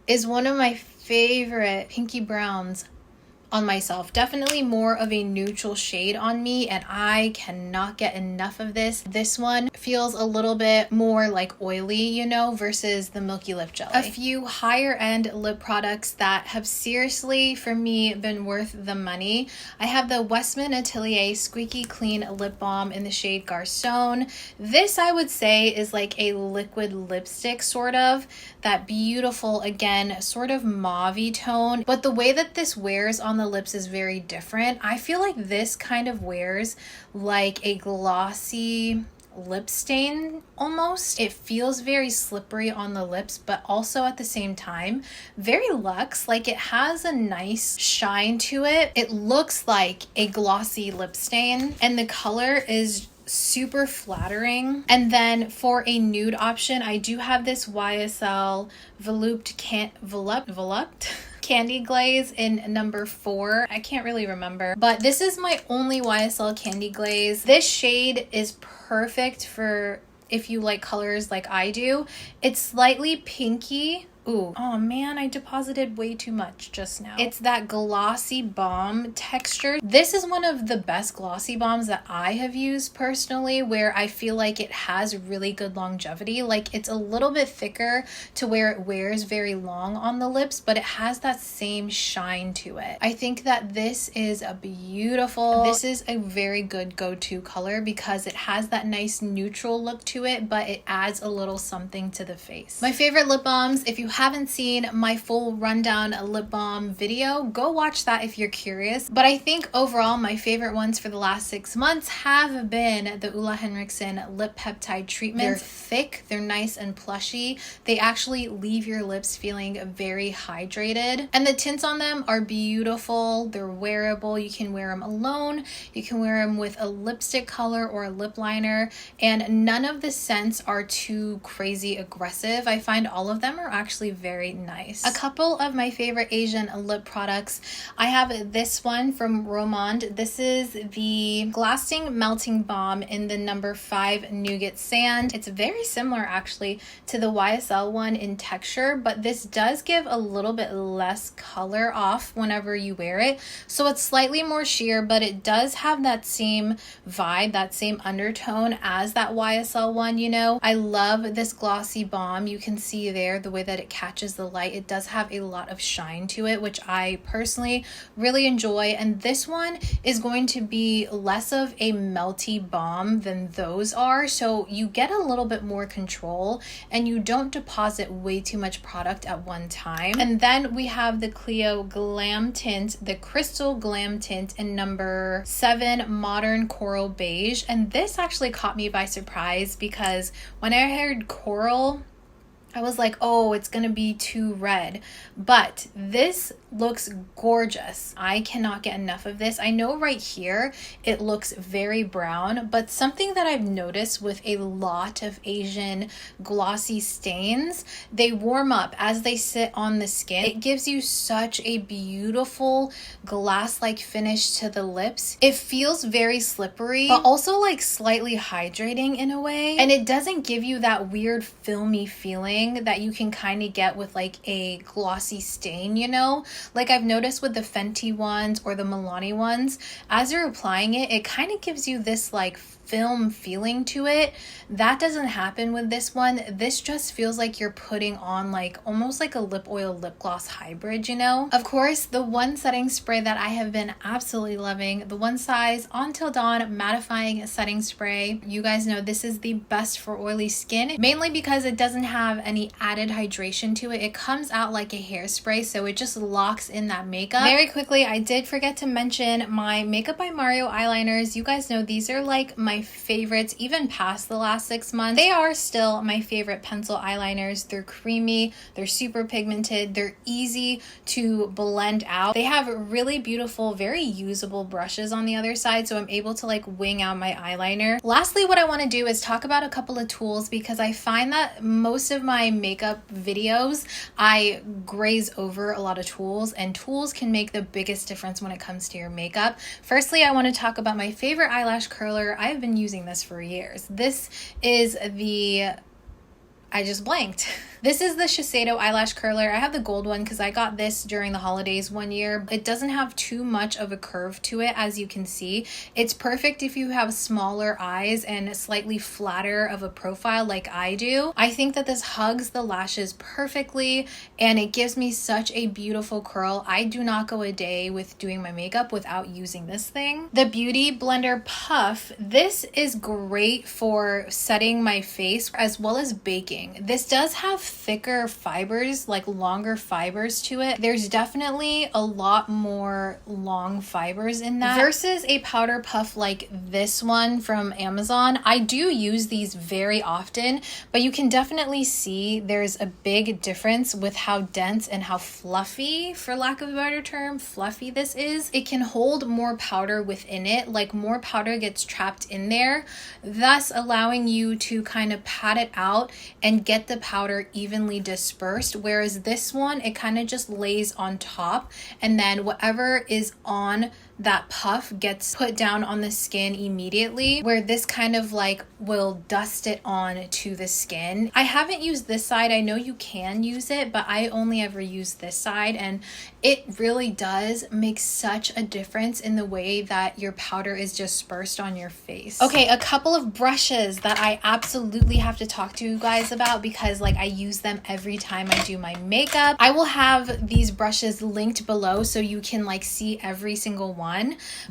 is one of my favorite pinky browns on myself. Definitely more of a neutral shade on me, and I cannot get enough of this. This one feels a little bit more like oily, you know, versus the Milky Lip Jelly. A few higher end lip products that have seriously, for me, been worth the money. I have the Westman Atelier Squeaky Clean Lip Balm in the shade Garçon. This, I would say, is like a liquid lipstick, sort of. That beautiful, again, sort of mauve-y tone. But the way that this wears on the lips is very different. I feel like this kind of wears like a glossy lip stain almost. It feels very slippery on the lips, but also at the same time very luxe. Like, it has a nice shine to it. It looks like a glossy lip stain, and the color is super flattering. And then for a nude option, I do have this YSL Volupte Candy Glaze in number 4. I can't really remember, but this is my only YSL Candy Glaze. This shade is perfect for if you like colors like I do. It's slightly pinky. Ooh, oh man, I deposited way too much just now. It's that glossy balm texture. This is one of the best glossy balms that I have used personally, where I feel like it has really good longevity. Like, it's a little bit thicker to where it wears very long on the lips, but it has that same shine to it. I think that this is a beautiful, this is a very good go-to color because it has that nice neutral look to it, but it adds a little something to the face. My favorite lip balms, if you haven't seen my full rundown lip balm video, go watch that if you're curious. But I think overall my favorite ones for the last 6 months have been the Ole Henriksen lip peptide treatments. They're thick, they're nice and plushy. They actually leave your lips feeling very hydrated, and the tints on them are beautiful. They're wearable. You can wear them alone, you can wear them with a lipstick color or a lip liner, and none of the scents are too crazy aggressive. I find all of them are actually very nice. A couple of my favorite Asian lip products. I have this one from Romand. This is the Glassing Melting Balm in the number 5 Nougat Sand. It's very similar actually to the YSL one in texture, but this does give a little bit less color off whenever you wear it. So it's slightly more sheer, but it does have that same vibe, that same undertone as that YSL one, you know. I love this glossy balm. You can see there the way that it catches the light. It does have a lot of shine to it, which I personally really enjoy. And this one is going to be less of a melty balm than those are, so you get a little bit more control and you don't deposit way too much product at one time. And then we have the Clio Glam Tint, the Crystal Glam Tint in number 7 Modern Coral Beige. And this actually caught me by surprise because when I heard coral, I was like, oh, it's gonna be too red, but this looks gorgeous. I cannot get enough of this. I know right here it looks very brown, but something that I've noticed with a lot of Asian glossy stains, they warm up as they sit on the skin. It gives you such a beautiful glass-like finish to the lips. It feels very slippery, but also like slightly hydrating in a way, and it doesn't give you that weird filmy feeling that you can kind of get with like a glossy stain, you know? Like I've noticed with the Fenty ones or the Milani ones, as you're applying it, it kind of gives you this like film feeling to it. That doesn't happen with this one. This just feels like you're putting on like almost like a lip oil lip gloss hybrid, you know? Of course, the one setting spray that I have been absolutely loving, the One Size Until Dawn Mattifying Setting Spray. You guys know this is the best for oily skin, mainly because it doesn't have any added hydration to it. It comes out like a hairspray, so it just locks in that makeup. Very quickly, I did forget to mention my Makeup by Mario eyeliners. You guys know these are like my favorites, even past the last 6 months. They are still my favorite pencil eyeliners. They're creamy, they're super pigmented, they're easy to blend out. They have really beautiful, very usable brushes on the other side, so I'm able to like wing out my eyeliner. Lastly, what I want to do is talk about a couple of tools, because I find that most of my makeup videos I graze over a lot of tools, and tools can make the biggest difference when it comes to your makeup. Firstly, I want to talk about my favorite eyelash curler. I've been using this for years. This is the, I just blanked. This is the Shiseido eyelash curler. I have the gold one because I got this during the holidays one year. It doesn't have too much of a curve to it, as you can see. It's perfect if you have smaller eyes and slightly flatter of a profile like I do. I think that this hugs the lashes perfectly and it gives me such a beautiful curl. I do not go a day with doing my makeup without using this thing. The Beauty Blender Puff. This is great for setting my face as well as baking. This does have thicker fibers, like longer fibers to it. There's definitely a lot more long fibers in that versus a powder puff like this one from Amazon. I do use these very often, but you can definitely see there's a big difference with how dense and how fluffy, for lack of a better term, fluffy this is. It can hold more powder within it, like more powder gets trapped in there, thus allowing you to kind of pat it out and get the powder evenly dispersed, whereas this one, it kind of just lays on top and then whatever is on that puff gets put down on the skin immediately, where this kind of like will dust it on to the skin. I haven't used this side. I know you can use it, but I only ever use this side, and it really does make such a difference in the way that your powder is dispersed on your face. Okay, a couple of brushes that I absolutely have to talk to you guys about because like I use them every time I do my makeup. I will have these brushes linked below so you can like see every single one.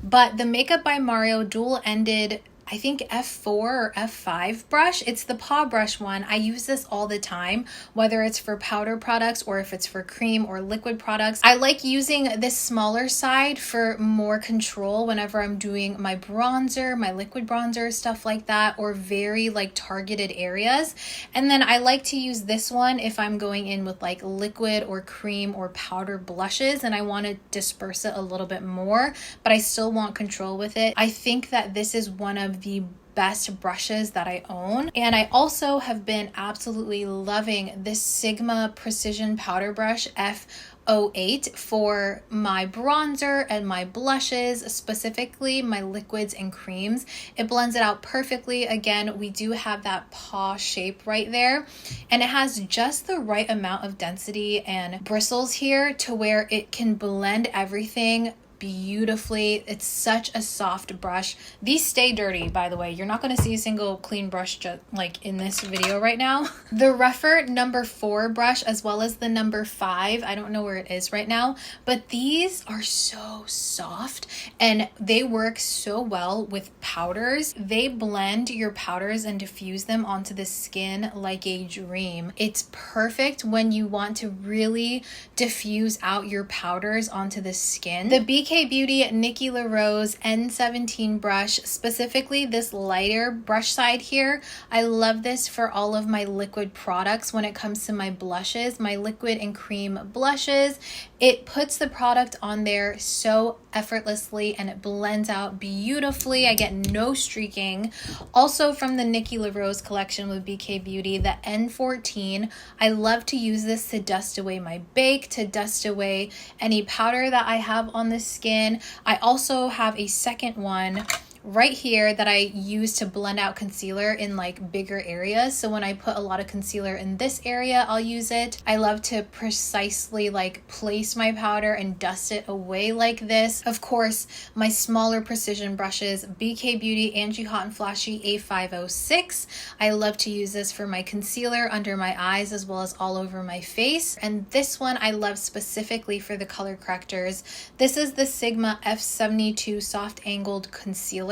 But the Makeup by Mario dual-ended, I think F4 or F5 brush. It's the paw brush one. I use this all the time, whether it's for powder products or if it's for cream or liquid products. I like using this smaller side for more control whenever I'm doing my bronzer, my liquid bronzer, stuff like that, or very like targeted areas. And then I like to use this one if I'm going in with like liquid or cream or powder blushes and I want to disperse it a little bit more, but I still want control with it. I think that this is one of the best brushes that I own. And I also have been absolutely loving this Sigma Precision Powder Brush F08 for my bronzer and my blushes, specifically my liquids and creams. It blends it out perfectly. Again, we do have that paw shape right there, and it has just the right amount of density and bristles here to where it can blend everything beautifully. It's such a soft brush. These stay dirty, by the way. You're not going to see a single clean brush just like in this video right now. The Refer number 4 brush, as well as the number 5, I don't know where it is right now, but these are so soft and they work so well with powders. They blend your powders and diffuse them onto the skin like a dream. It's perfect when you want to really diffuse out your powders onto the skin. The BK Beauty Nikki LaRose N17 brush, specifically this lighter brush side here. I love this for all of my liquid products when it comes to my blushes, my liquid and cream blushes. It puts the product on there so effortlessly and it blends out beautifully. I get no streaking. Also from the Nikki LaRose collection with BK Beauty, the N14. I love to use this to dust away my bake, to dust away any powder that I have on the skin. I also have a second one right here that I use to blend out concealer in like bigger areas. So when I put a lot of concealer in this area, I'll use it. I love to precisely like place my powder and dust it away like this. Of course, my smaller precision brushes, BK Beauty Angie Hot and Flashy A506. I love to use this for my concealer under my eyes as well as all over my face. And this one I love specifically for the color correctors. This is the Sigma F72 Soft Angled Concealer.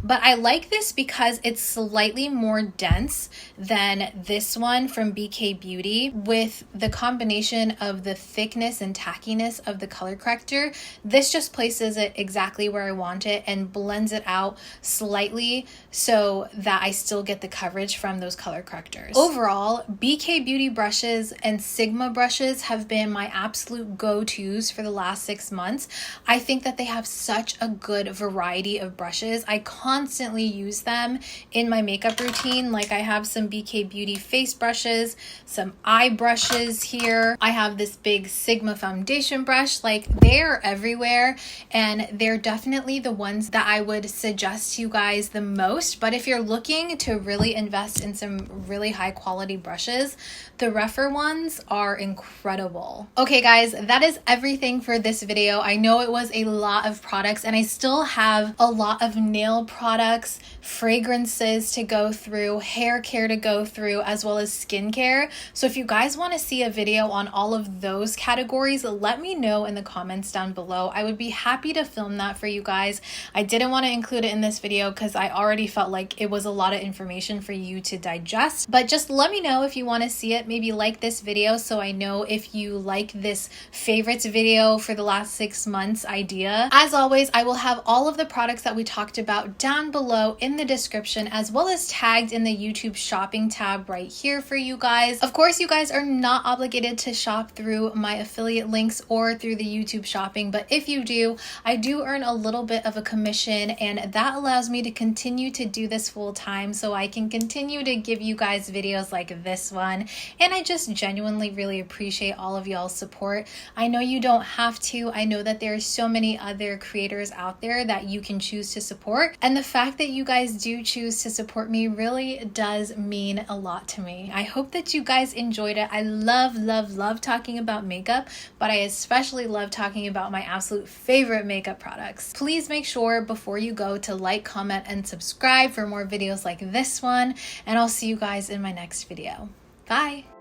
But I like this because it's slightly more dense than this one from BK Beauty. With the combination of the thickness and tackiness of the color corrector, this just places it exactly where I want it and blends it out slightly so that I still get the coverage from those color correctors. Overall, BK Beauty brushes and Sigma brushes have been my absolute go-tos for the last 6 months. I think that they have such a good variety of brushes. brushes. I constantly use them in my makeup routine. Like I have some BK Beauty face brushes, some eye brushes here. I have this big Sigma foundation brush. Like they're everywhere, and they're definitely the ones that I would suggest to you guys the most. But if you're looking to really invest in some really high quality brushes, the Rephr ones are incredible. Okay guys, that is everything for this video. I know it was a lot of products, and I still have a lot of nail products, fragrances to go through, hair care to go through, as well as skincare. So if you guys want to see a video on all of those categories, let me know in the comments down below. I would be happy to film that for you guys. I didn't want to include it in this video because I already felt like it was a lot of information for you to digest, but just let me know if you want to see it. Maybe like this video so I know if you like this favorites video for the last 6 months idea. As always, I will have all of the products that we talked about down below in the description, as well as tagged in the YouTube shopping tab right here for you guys. Of course, you guys are not obligated to shop through my affiliate links or through the YouTube shopping, but if you do, I do earn a little bit of a commission, and that allows me to continue to do this full time so I can continue to give you guys videos like this one. And I just genuinely really appreciate all of y'all's support. I know you don't have to. I know that there are so many other creators out there that you can choose to support, and the fact that you guys do choose to support me really does mean a lot to me. I hope that you guys enjoyed it. I love talking about makeup, but I especially love talking about my absolute favorite makeup products. Please make sure before you go to like, comment, and subscribe for more videos like this one, and I'll see you guys in my next video. Bye!